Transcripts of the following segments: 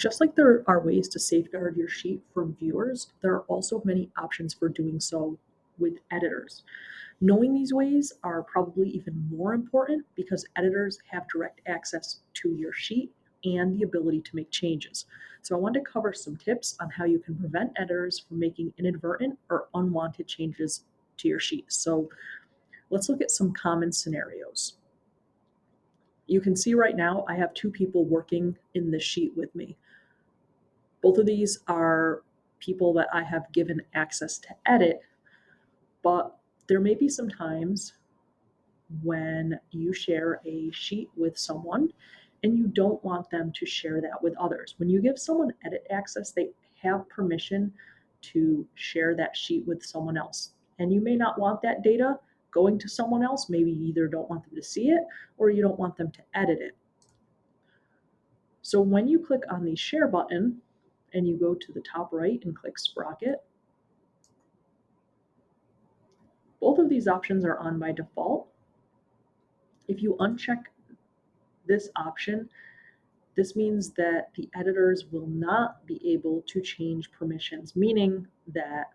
Just like there are ways to safeguard your sheet from viewers, there are also many options for doing so with editors. Knowing these ways are probably even more important because editors have direct access to your sheet and the ability to make changes. So I wanted to cover some tips on how you can prevent editors from making inadvertent or unwanted changes to your sheet. So let's look at some common scenarios. You can see right now I have two people working in this sheet with me. Both of these are people that I have given access to edit, but there may be some times when you share a sheet with someone and you don't want them to share that with others. When you give someone edit access, they have permission to share that sheet with someone else. And you may not want that data going to someone else. Maybe you either don't want them to see it or you don't want them to edit it. So when you click on the share button and you go to the top right and click Sprocket, both of these options are on by default. If you uncheck this option, this means that the editors will not be able to change permissions, meaning that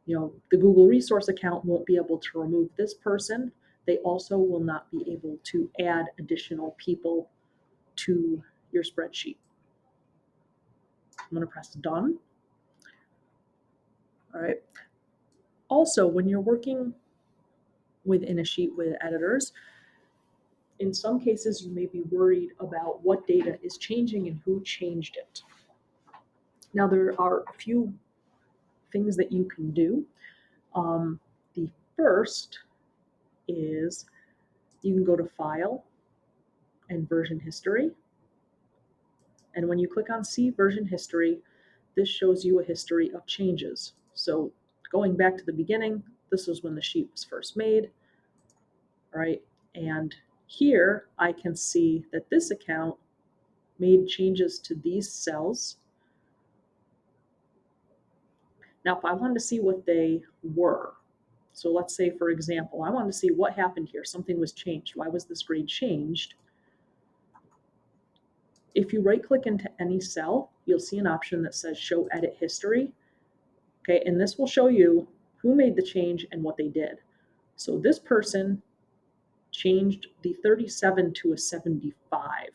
the Google resource account won't be able to remove this person. They also will not be able to add additional people to your spreadsheet. I'm going to press done. All right. Also, when you're working within a sheet with editors, in some cases, you may be worried about what data is changing and who changed it. Now, there are a few things that you can do. The first is you can go to File and Version History. And when you click on See Version History, this shows you a history of changes. So going back to the beginning, this was when the sheet was first made, right? And here I can see that this account made changes to these cells. Now, if I wanted to see what they were, so let's say, for example, I wanted to see what happened here. Something was changed. Why was this grade changed? If you right-click into any cell, you'll see an option that says Show Edit History. Okay, and this will show you who made the change and what they did. So this person changed the 37 to a 75.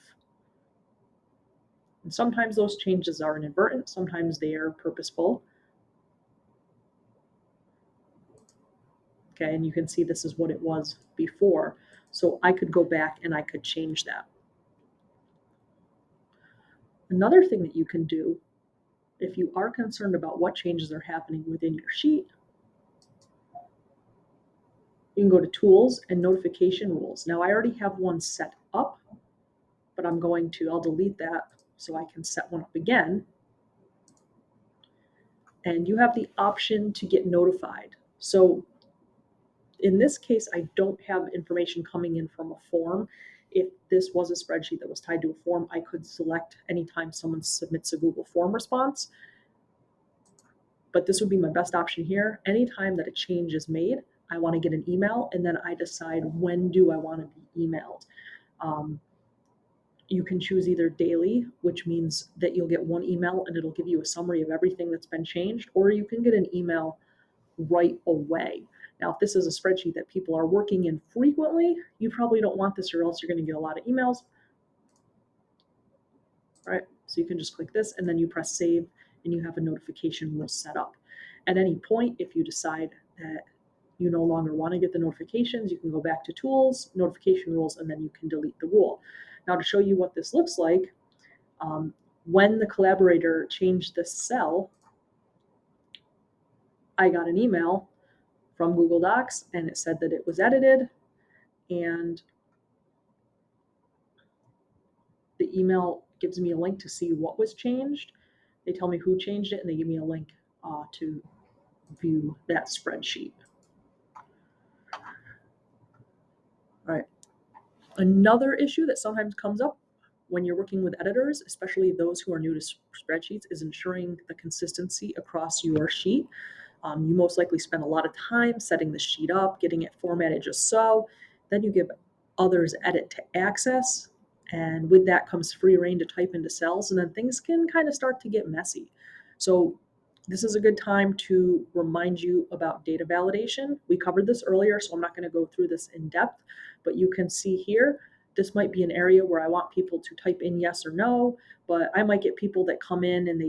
And sometimes those changes are inadvertent, sometimes they are purposeful. Okay, and you can see this is what it was before. So I could go back and I could change that. Another thing that you can do, if you are concerned about what changes are happening within your sheet, you can go to Tools and Notification Rules. Now I already have one set up, but I'll delete that so I can set one up again. And you have the option to get notified. So in this case, I don't have information coming in from a form. If this was a spreadsheet that was tied to a form, I could select anytime someone submits a Google form response. But this would be my best option here. Anytime that a change is made, I want to get an email, and then I decide when do I want to be emailed. You can choose either daily, which means that you'll get one email and it'll give you a summary of everything that's been changed, or you can get an email right away. Now, if this is a spreadsheet that people are working in frequently, you probably don't want this or else you're going to get a lot of emails. All right, so you can just click this and then you press save and you have a notification rule set up. At any point, if you decide that you no longer want to get the notifications, you can go back to Tools, Notification Rules, and then you can delete the rule. Now, to show you what this looks like, when the collaborator changed this cell, I got an email from Google Docs and it said that it was edited, and the email gives me a link to see what was changed. They tell me who changed it and they give me a link to view that spreadsheet. All right. Another issue that sometimes comes up when you're working with editors, especially those who are new to spreadsheets, is ensuring the consistency across your sheet. You most likely spend a lot of time setting the sheet up, getting it formatted just so. Then you give others edit to access, And with that comes free reign to type into cells, and then things can kind of start to get messy. So this is a good time to remind you about data validation. We covered this earlier, so I'm not going to go through this in depth, but you can see here, this might be an area where I want people to type in yes or no, but I might get people that come in and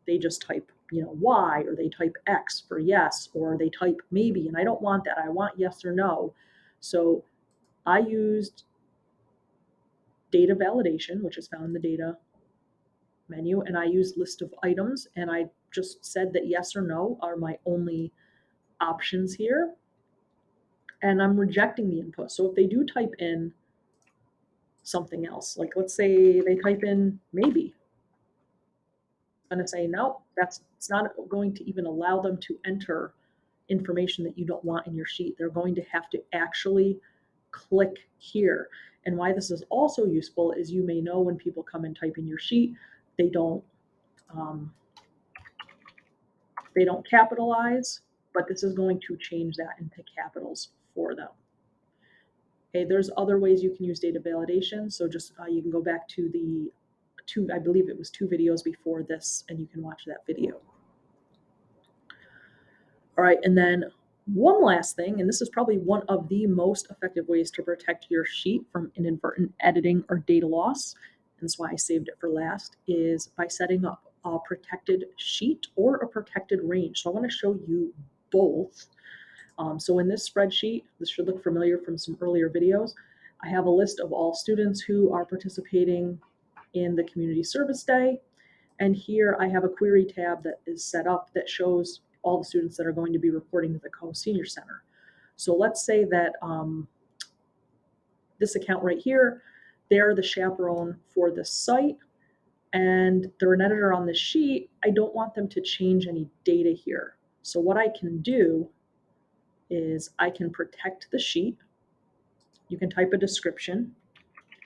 they just type, Y, or they type X for yes, or they type maybe, and I don't want that. I want yes or no. So I used data validation, which is found in the data menu, and I use list of items, and I just said that yes or no are my only options here, and I'm rejecting the input. So if they do type in something else, like let's say they type in maybe, I'm going to say no, it's not going to even allow them to enter information that you don't want in your sheet. They're going to have to actually click here. And why this is also useful is you may know when people come and type in your sheet, they don't um, they don't capitalize, but this is going to change that into capitals for them. Okay, there's other ways you can use data validation. So just you can go back to the I believe it was 2 videos before this, and you can watch that video. All right, and then one last thing, and this is probably one of the most effective ways to protect your sheet from inadvertent editing or data loss, and that's why I saved it for last, is by setting up a protected sheet or a protected range. So I want to show you both. So in this spreadsheet, this should look familiar from some earlier videos. I have a list of all students who are participating in the community service day. And here I have a query tab that is set up that shows all the students that are going to be reporting to the Co-Senior Center. So let's say that this account right here, they're the chaperone for this site, and they're an editor on this sheet. I don't want them to change any data here. So what I can do is I can protect the sheet. You can type a description,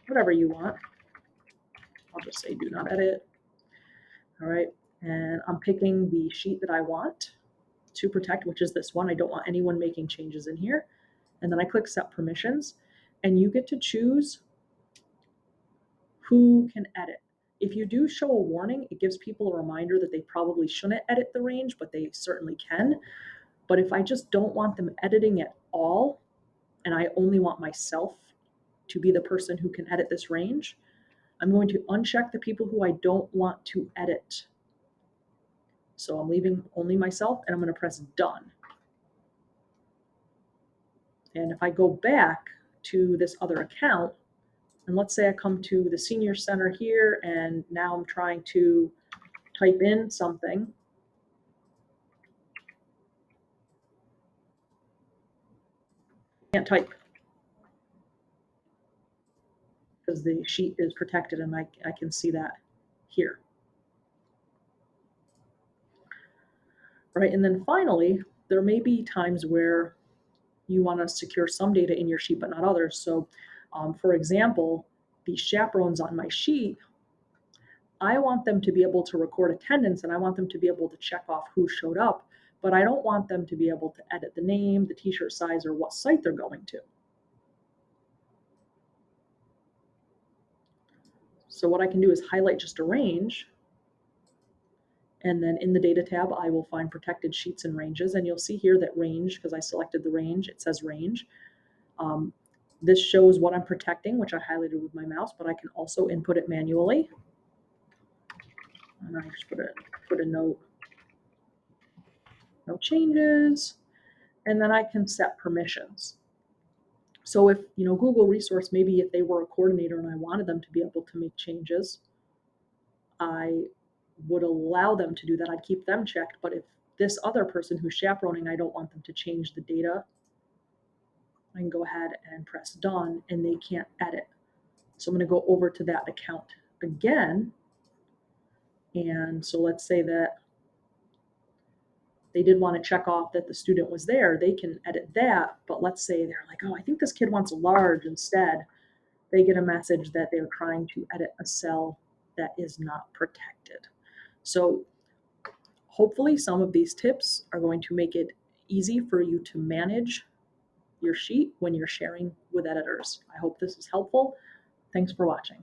whatever you want. I'll just say do not edit. All right, and I'm picking the sheet that I want to protect, which is this one. I don't want anyone making changes in here. And then I click set permissions, and you get to choose who can edit. If you do show a warning, it gives people a reminder that they probably shouldn't edit the range, but they certainly can. But if I just don't want them editing at all, and I only want myself to be the person who can edit this range, I'm going to uncheck the people who I don't want to edit. So I'm leaving only myself, and I'm going to press done. And if I go back to this other account, and let's say I come to the senior center here, and now I'm trying to type in something. I can't type because the sheet is protected, and I can see that here. Right, and then finally, there may be times where you want to secure some data in your sheet, but not others. So, for example, the chaperones on my sheet, I want them to be able to record attendance, and I want them to be able to check off who showed up, but I don't want them to be able to edit the name, the t-shirt size, or what site they're going to. So what I can do is highlight just a range, and then in the data tab, I will find protected sheets and ranges, and you'll see here that range, because I selected the range, it says range. This shows what I'm protecting, which I highlighted with my mouse, but I can also input it manually. And I just put a note, no changes, and then I can set permissions. So if, Google resource, maybe if they were a coordinator and I wanted them to be able to make changes, I would allow them to do that. I'd keep them checked. But if this other person who's chaperoning, I don't want them to change the data, I can go ahead and press done, and they can't edit. So I'm going to go over to that account again. And so let's say that they did want to check off that the student was there. They can edit that. But let's say they're like, oh, I think this kid wants a large instead. They get a message that they're trying to edit a cell that is not protected. So hopefully some of these tips are going to make it easy for you to manage your sheet when you're sharing with editors. I hope this is helpful. Thanks for watching.